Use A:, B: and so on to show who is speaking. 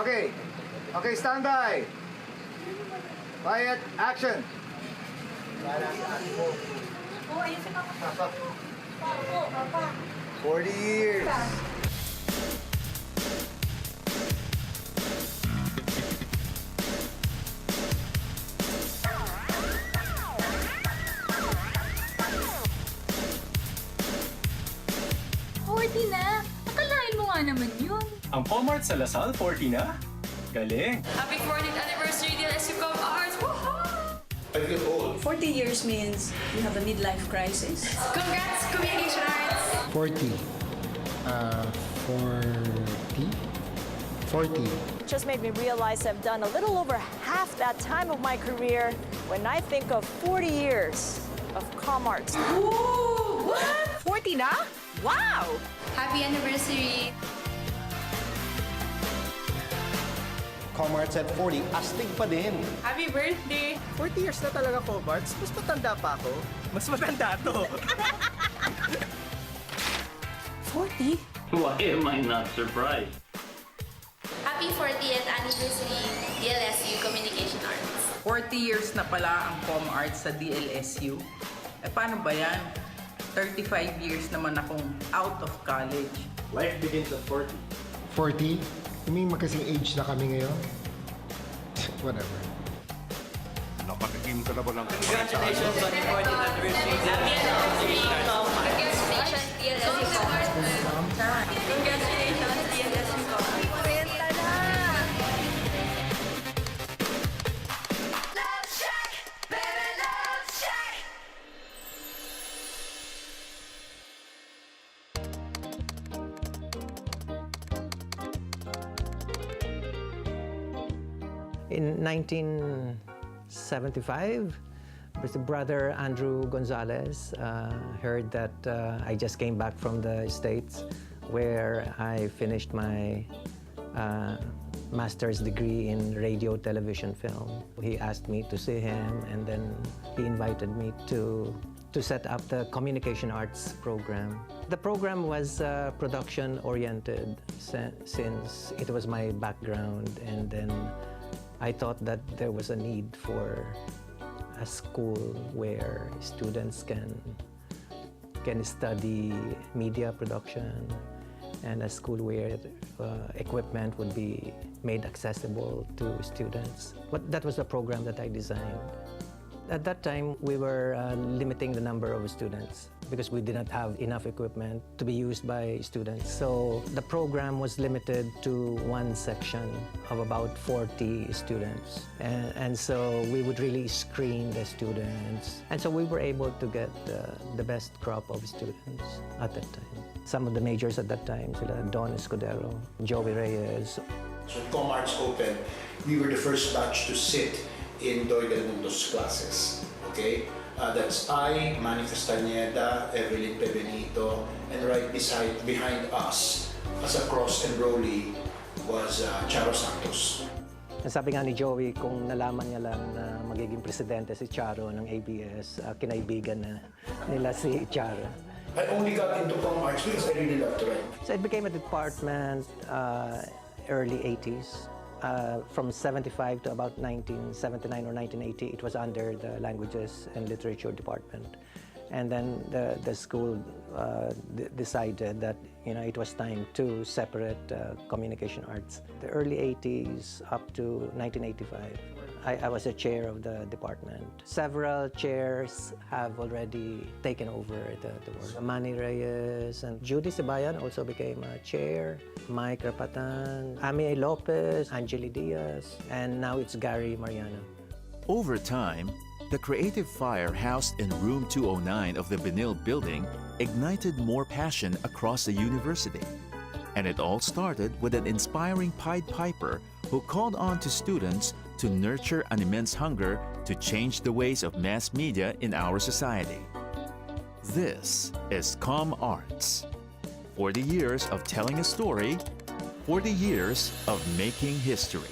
A: Okay. Okay, stand by. Quiet, action.
B: Oh, ayun si Papa. Papa.
A: 40 years.
B: Na. Akalain mo nga naman yun.
C: Ang ComArts sa Lasal, 40 na? Galing!
D: Happy 40th anniversary, DLSU ComArts! Woohoo!
E: I feel old.
F: 40 years means you have a midlife crisis.
D: Congrats, Communication Arts!
G: 40. 40.
H: Just made me realize I've done a little over half that time of my career when I think of 40 years of ComArts.
D: Ooh, what?
H: 40 na? Wow!
D: Happy anniversary!
G: ComArts at 40, astig pa din.
D: Happy birthday!
C: 40 years na talaga, ComArts. Mas matanda pa ako. Mas matanda to.
F: 40?
I: Why am I not surprised?
D: Happy 40th anniversary, DLSU Communication Arts.
J: 40 years na pala ang ComArts sa DLSU. Eh paano ba yan? 35 years naman akong out of college.
E: Life begins at 40.
G: 40? You mean magkasing age na kami ngayon? Whatever.
E: Nakatikim ka na ba ng...
I: Congratulations on your 40th anniversary.
D: Happy anniversary! Congratulations, DLSU ComArts! Congratulations, DLSU ComArts! Kwenta na! Love Shack! Baby, Love Shack!
K: In 1975, my brother Andrew Gonzalez heard that I just came back from the States, where I finished my master's degree in radio, television, film. He asked me to see him, and then he invited me to set up the communication arts program. The program was production-oriented since it was my background, and then I thought that there was a need for a school where students can study media production, and a school where equipment would be made accessible to students. But that was the program that I designed. At that time, we were limiting the number of students because we did not have enough equipment to be used by students. So the program was limited to one section of about 40 students. And so we would really screen the students. And so we were able to get the best crop of students at that time. Some of the majors at that time, sila Don Escudero, Joey Reyes.
E: So ComArts opened, we were the first batch to sit in Doy Del Mundo's classes. Okay? That's I, Manny Castañeda, Evelyn Pebenito, and right behind us, as a cross-enrollee, was Charo Santos.
K: Sabi nga ni Joey, kung nalaman niya lang na magiging presidente si Charo ng ABS, kinaibigan na nila si Charo.
E: I only got into ComArts because I really love to write.
K: So it became a department early 80s. From 75 to about 1979 or 1980, it was under the Languages and Literature Department. And then the school decided that it was time to separate communication arts. The early 80s up to 1985, I was a chair of the department. Several chairs have already taken over the work. Manny Reyes and Judy Sibayan also became a chair. Mike Rapatan, Amy Lopez, Angeli Diaz, and now it's Gary Mariano.
L: Over time, the creative fire housed in room 209 of the Benil building ignited more passion across the university. And it all started with an inspiring Pied Piper who called on to students to nurture an immense hunger to change the ways of mass media in our society. This is ComArts. 40 years of telling a story, 40 years of making history.